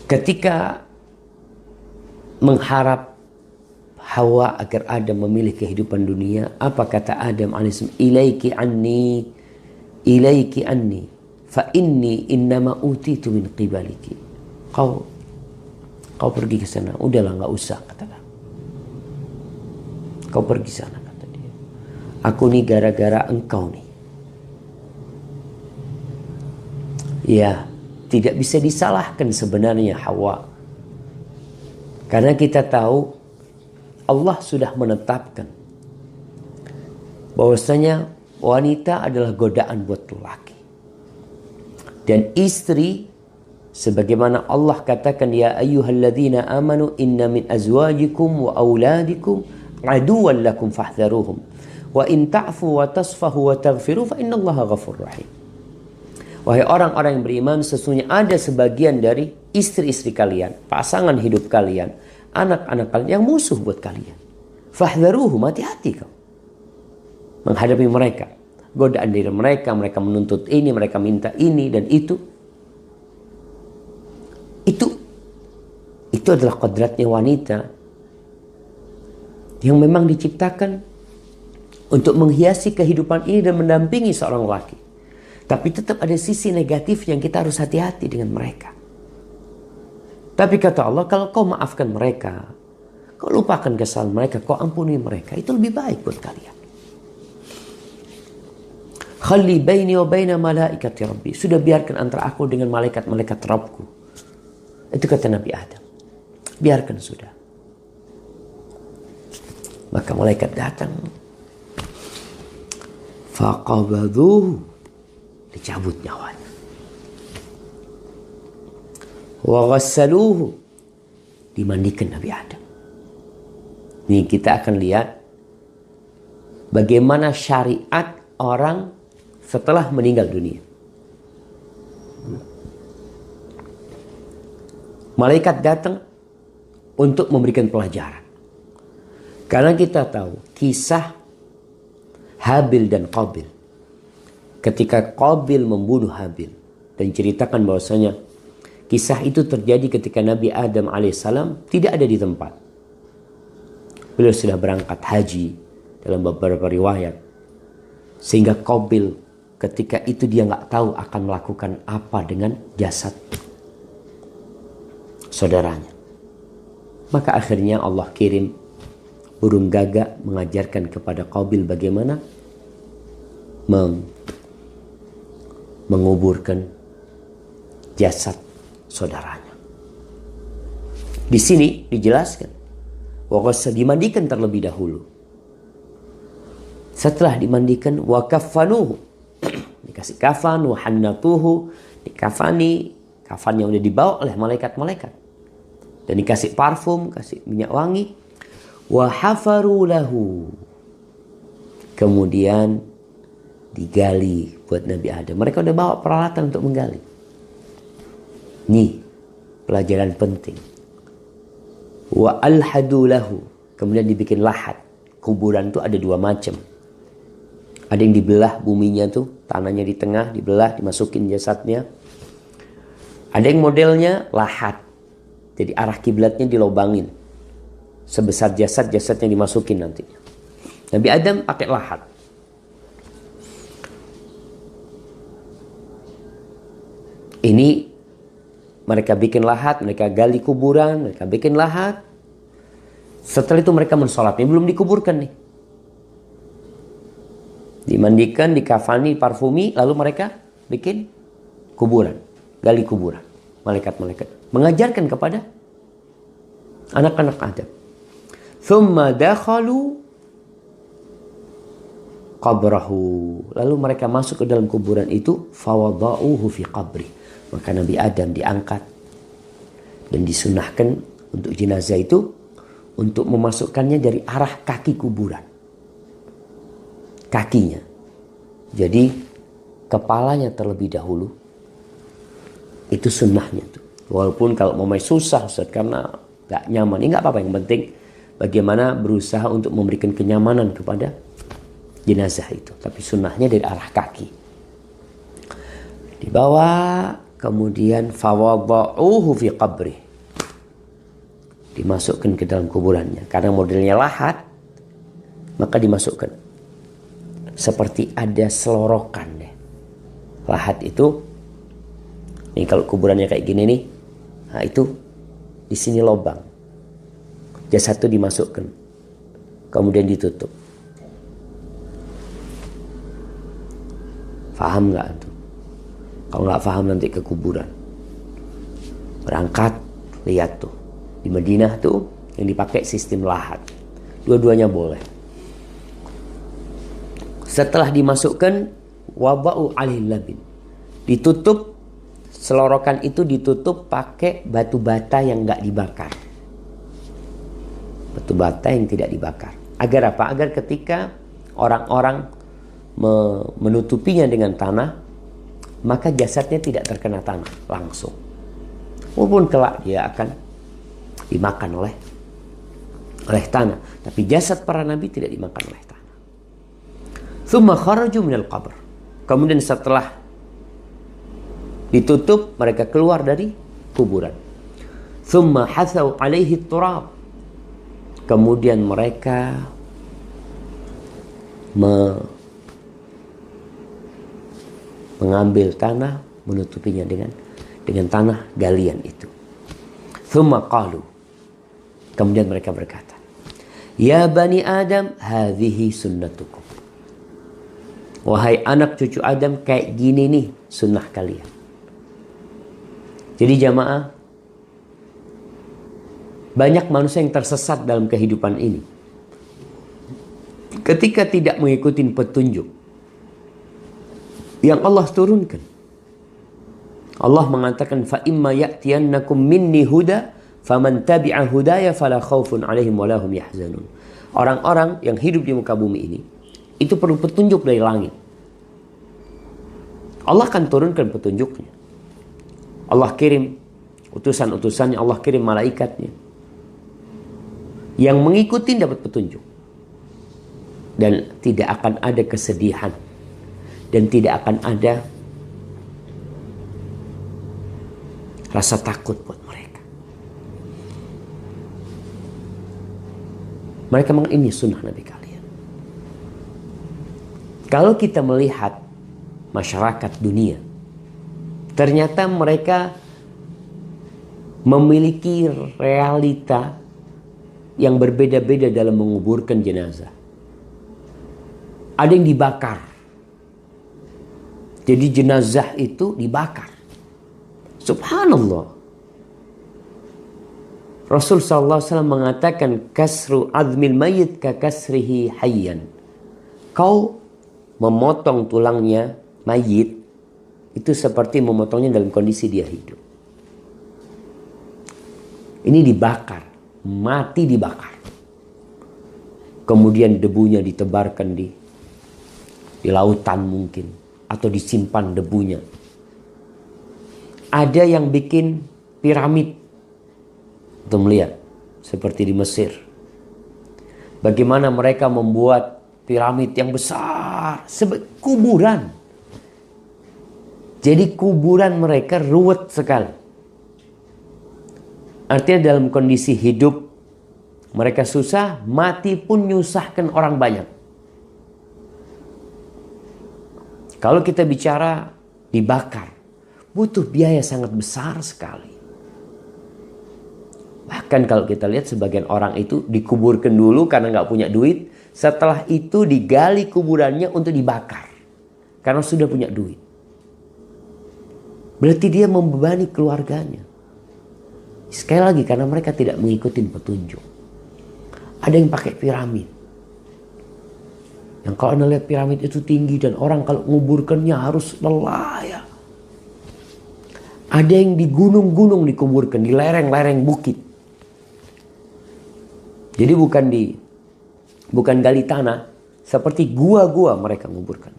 Ketika mengharap Hawa agar Adam memilih kehidupan dunia, apa kata Adam alaihissalam? Ilaiki anni, fa inni innama utitu min qibaliki. Kau pergi ke sana, udahlah nggak usah, katakan. Kau pergi sana, kata dia. Aku nih gara-gara engkau nih. Ya, tidak bisa disalahkan sebenarnya Hawa. Karena kita tahu Allah sudah menetapkan bahwasanya wanita adalah godaan buat lelaki. Dan istri, sebagaimana Allah katakan, ya ayyuhalladzina amanu inna min azwajikum wa auladikum aduwwan lakum fahdharuhum wa in ta'fu wa tasfahu wa taghfiru fa innallaha ghafurur rahim. Wahai orang-orang yang beriman, sesungguhnya ada sebagian dari istri-istri kalian, pasangan hidup kalian, anak-anak kalian yang musuh buat kalian. Fahdharuhum, hati-hati kau menghadapi mereka. Godaan dari mereka, mereka menuntut ini, mereka minta ini dan itu. Itu adalah kodratnya wanita yang memang diciptakan untuk menghiasi kehidupan ini dan mendampingi seorang laki. Tapi tetap ada sisi negatif yang kita harus hati-hati dengan mereka. Tapi kata Allah, kalau kau maafkan mereka, kau lupakan kesalahan mereka, kau ampuni mereka, itu lebih baik buat kalian. Khalli baini wa baina malaikati rabbi. Sudah biarkan antara aku dengan malaikat-malaikat Rabbku. Itu kata Nabi Adam. Biarkan sudah. Maka malaikat datang. Faqabadhuhu. Dicabut nyawanya. Wa ghassaluhu. Dimandikan Nabi Adam. Ini kita akan lihat bagaimana syariat orang setelah meninggal dunia. Malaikat datang untuk memberikan pelajaran. Karena kita tahu kisah Habil dan Qabil. Ketika Qabil membunuh Habil dan ceritakan bahwasanya kisah itu terjadi ketika Nabi Adam alaihissalam tidak ada di tempat. Beliau sudah berangkat haji dalam beberapa riwayat. Sehingga Qabil ketika itu dia nggak tahu akan melakukan apa dengan jasad saudaranya. Maka akhirnya Allah kirim burung gagak mengajarkan kepada Qabil bagaimana menguburkan jasad saudaranya. Di sini dijelaskan waqasa dimandikan terlebih dahulu. Setelah dimandikan wakafanuhu, dikasih kafan, wahannatuhu, dikafani, kafan yang udah dibawa oleh malaikat-malaikat, dan dikasih parfum, kasih minyak wangi, wahafaru lahu, kemudian digali buat Nabi Adam. Mereka udah bawa peralatan untuk menggali. Nih pelajaran penting. Wa alhadu lahu, kemudian dibikin lahat. Kuburan itu ada dua macam. Ada yang dibelah buminya tuh, tanahnya di tengah dibelah, dimasukin jasadnya. Ada yang modelnya lahat. Jadi arah kiblatnya dilobangin. Sebesar jasad-jasadnya dimasukin nantinya. Nabi Adam pakai lahat. Ini mereka bikin lahat, mereka gali kuburan, mereka bikin lahat. Setelah itu mereka mensolatnya, belum dikuburkan nih. Dimandikan, dikafani, parfumi, lalu mereka bikin kuburan, gali kuburan. Malaikat-malaikat mengajarkan kepada anak-anak Adam. Thumma dakhalu qabrahu. Lalu mereka masuk ke dalam kuburan itu, fawada'uhu fi qabri. Maka Nabi Adam diangkat dan disunahkan untuk jenazah itu untuk memasukkannya dari arah kaki kuburan. Kakinya. Jadi kepalanya terlebih dahulu. Itu sunnahnya tuh. Walaupun kalau mau susah Ustaz, karena gak nyaman. Ini gak apa-apa, yang penting bagaimana berusaha untuk memberikan kenyamanan kepada jenazah itu. Tapi sunnahnya dari arah kaki. Dibawa kemudian fawada'uhu fi qabri, dimasukkan ke dalam kuburannya. Karena modelnya lahat, maka dimasukkan seperti ada selorokan deh. Lahat itu, nih kalau kuburannya kayak gini nih, nah itu di sini lubang, jasad itu dimasukkan, kemudian ditutup. Faham nggak tuh? Kalau nggak paham nanti ke kuburan, berangkat lihat tuh di Madinah tuh yang dipakai sistem lahat, dua-duanya boleh. Setelah dimasukkan, wada'u alaihi labin, ditutup, selorokan itu ditutup pakai batu bata yang nggak dibakar, batu bata yang tidak dibakar. Agar apa? Agar ketika orang-orang menutupinya dengan tanah, maka jasadnya tidak terkena tanah langsung. Walaupun kelak dia akan dimakan oleh tanah, tapi jasad para nabi tidak dimakan oleh tanah. Tsumma kharaju minal qabr. Kemudian setelah ditutup, mereka keluar dari kuburan. Tsumma hathau alaihi turab. Kemudian mereka mengambil tanah, menutupinya dengan tanah galian itu. Tsumma qalu. Kemudian mereka berkata, ya bani Adam, hadhihi sunnatukum. Wahai anak cucu Adam, kayak gini nih sunnah kalian. Jadi jamaah, banyak manusia yang tersesat dalam kehidupan ini ketika tidak mengikuti petunjuk yang Allah turunkan. Allah mengatakan, fa imma ya'tiyannakum minni huda faman tabi'a hudaya fala khaufun 'alaihim wa lahum yahzanun. Orang-orang yang hidup di muka bumi ini itu perlu petunjuk dari langit. Allah akan turunkan petunjuknya. Allah kirim utusan-utusannya, Allah kirim malaikatnya. Yang mengikuti dapat petunjuk. Dan tidak akan ada kesedihan. Dan tidak akan ada rasa takut buat mereka. Mereka memang ini sunnah Nabi kalian. Kalau kita melihat masyarakat dunia, ternyata mereka memiliki realita yang berbeda-beda dalam menguburkan jenazah. Ada yang dibakar. Jadi jenazah itu dibakar. Subhanallah. Rasul SAW mengatakan, kasru azmil mayyit ka kasrihi hayyan. Kau memotong tulangnya mayit itu seperti memotongnya dalam kondisi dia hidup. Ini dibakar, mati dibakar. Kemudian debunya ditebarkan di lautan mungkin, atau disimpan debunya. Ada yang bikin piramid untuk melihat, seperti di Mesir. Bagaimana mereka membuat piramid yang besar, kuburan. Jadi kuburan mereka ruwet sekali. Artinya dalam kondisi hidup mereka susah, mati pun nyusahkan orang banyak. Kalau kita bicara dibakar, butuh biaya sangat besar sekali. Bahkan kalau kita lihat sebagian orang itu dikuburkan dulu karena nggak punya duit. Setelah itu digali kuburannya untuk dibakar. Karena sudah punya duit. Berarti dia membebani keluarganya. Sekali lagi karena mereka tidak mengikuti petunjuk. Ada yang pakai piramid. Yang kalau Anda lihat piramid itu tinggi dan orang kalau menguburkannya harus lelah ya. Ada yang di gunung-gunung dikuburkan, di lereng-lereng bukit. Jadi bukan gali tanah, seperti gua-gua mereka menguburkan.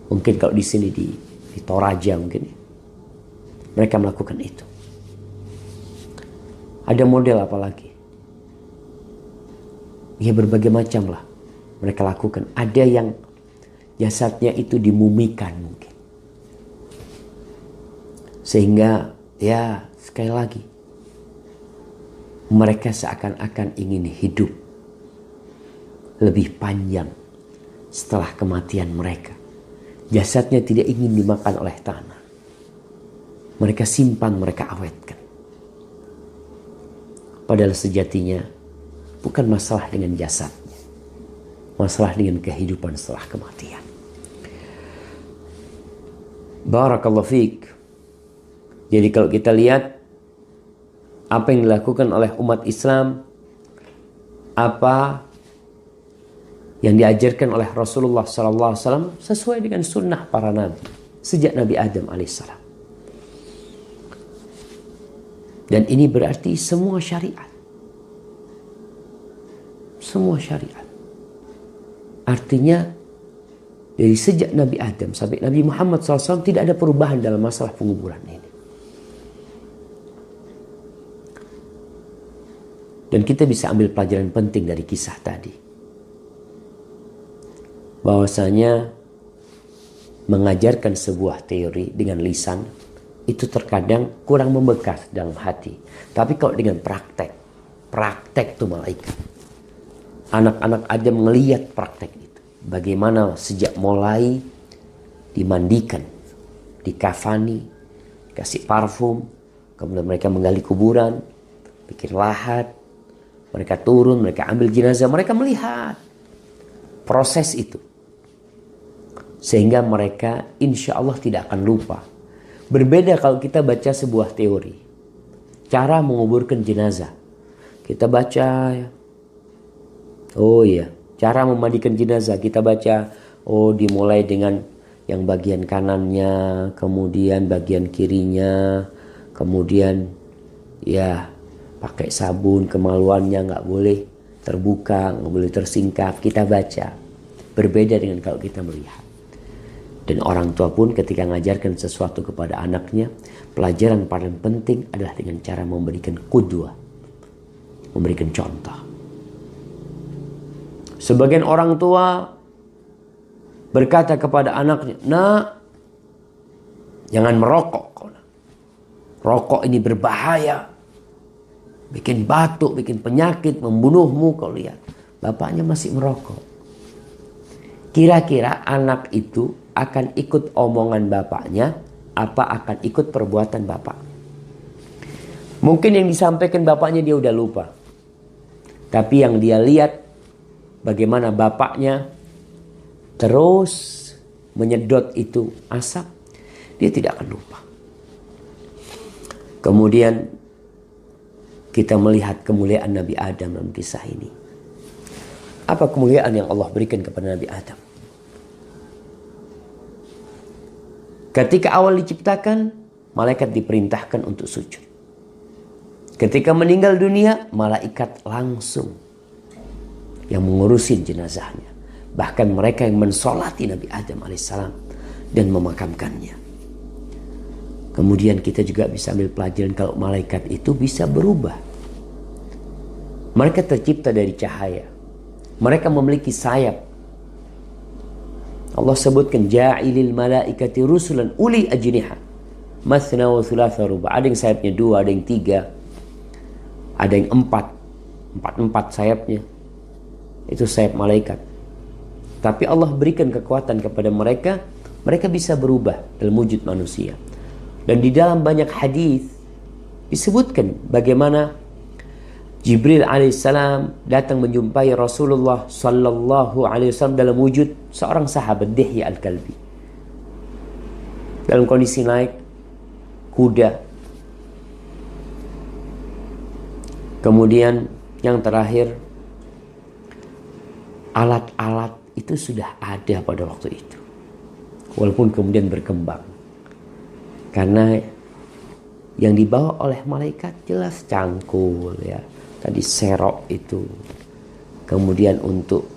Mungkin kalau di sini di Toraja mungkin mereka melakukan itu. Ada model apa lagi? Ya berbagai macam lah mereka lakukan. Ada yang jasadnya itu dimumikan mungkin. Sehingga ya sekali lagi, mereka seakan-akan ingin hidup lebih panjang setelah kematian mereka. Jasadnya tidak ingin dimakan oleh tanah. Mereka simpan, mereka awetkan. Padahal sejatinya bukan masalah dengan jasadnya. Masalah dengan kehidupan setelah kematian. Barakallahu fiik. Jadi kalau kita lihat apa yang dilakukan oleh umat Islam, apa yang diajarkan oleh Rasulullah SAW sesuai dengan sunnah para nabi sejak Nabi Adam alaihissalam. Dan ini berarti semua syariat. Semua syariat. Artinya dari sejak Nabi Adam sampai Nabi Muhammad SAW tidak ada perubahan dalam masalah penguburan ini. Dan kita bisa ambil pelajaran penting dari kisah tadi. Bahwasanya mengajarkan sebuah teori dengan lisan itu terkadang kurang membekas dalam hati. Tapi kalau dengan praktek itu malaikat. Anak-anak Adam melihat praktek itu. Bagaimana sejak mulai dimandikan, dikafani, dikasih parfum, kemudian mereka menggali kuburan, bikin lahat, mereka turun, mereka ambil jenazah, mereka melihat proses itu. Sehingga mereka insya Allah tidak akan lupa. Berbeda kalau kita baca sebuah teori. Cara menguburkan jenazah. Kita baca, oh iya, cara memandikan jenazah. Kita baca, oh dimulai dengan yang bagian kanannya, kemudian bagian kirinya, kemudian ya pakai sabun, kemaluannya nggak boleh terbuka, nggak boleh tersingkap. Kita baca. Berbeda dengan kalau kita melihat. Dan orang tua pun ketika mengajarkan sesuatu kepada anaknya, pelajaran paling penting adalah dengan cara memberikan qudwah, memberikan contoh. Sebagian orang tua berkata kepada anaknya, "Nak, jangan merokok. Rokok ini berbahaya. Bikin batuk, bikin penyakit, membunuhmu." Kau lihat, bapaknya masih merokok. Kira-kira anak itu akan ikut omongan bapaknya, apa akan ikut perbuatan bapak? Mungkin yang disampaikan bapaknya dia udah lupa. Tapi yang dia lihat bagaimana bapaknya terus menyedot itu asap, dia tidak akan lupa. Kemudian kita melihat kemuliaan Nabi Adam dalam kisah ini. Apa kemuliaan yang Allah berikan kepada Nabi Adam? Ketika awal diciptakan, malaikat diperintahkan untuk sujud. Ketika meninggal dunia, malaikat langsung yang mengurusin jenazahnya. Bahkan mereka yang mensolati Nabi Adam alaihissalam dan memakamkannya. Kemudian kita juga bisa ambil pelajaran kalau malaikat itu bisa berubah. Mereka tercipta dari cahaya. Mereka memiliki sayap. Allah sebutkan ja'ilil malaikati rusulan uli ajniha mathna wa thulatha ruba. Ada yang sayapnya 2, ada yang 3, ada yang 4 sayapnya. Itu sayap malaikat. Tapi Allah berikan kekuatan kepada mereka, mereka bisa berubah dalam wujud manusia. Dan di dalam banyak hadis disebutkan bagaimana Jibril alaihissalam datang menjumpai Rasulullah sallallahu alaihi wasallam dalam wujud seorang sahabat Dihya al-Kalbi. Dalam kondisi naik kuda. Kemudian yang terakhir, alat-alat itu sudah ada pada waktu itu. Walaupun kemudian berkembang. Karena yang dibawa oleh malaikat jelas cangkul ya. Tadi serok itu, kemudian untuk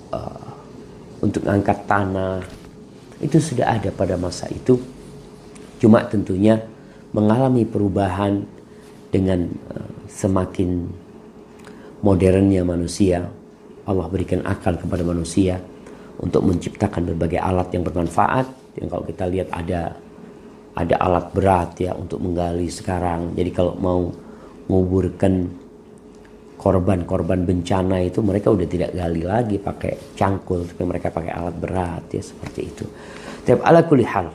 angkat tanah, itu sudah ada pada masa itu. Cuma tentunya mengalami perubahan dengan semakin modernnya manusia. Allah berikan akal kepada manusia untuk menciptakan berbagai alat yang bermanfaat. Yang kalau kita lihat ada ada alat berat ya untuk menggali sekarang. Jadi kalau mau menguburkan korban-korban bencana itu mereka udah tidak gali lagi pakai cangkul, tapi mereka pakai alat berat ya seperti itu. Tapi ala kulli hal,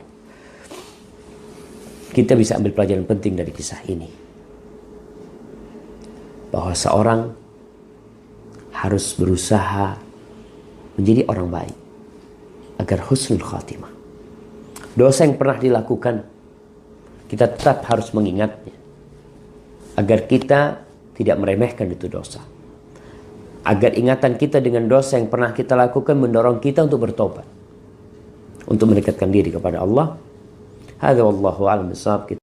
kita bisa ambil pelajaran penting dari kisah ini. Bahwa seorang harus berusaha menjadi orang baik agar husnul khatimah. Dosa yang pernah dilakukan, kita tetap harus mengingatnya agar kita tidak meremehkan itu dosa. Agar ingatan kita dengan dosa yang pernah kita lakukan mendorong kita untuk bertobat, untuk mendekatkan diri kepada Allah. Hadza wallahu a'lam bishawab.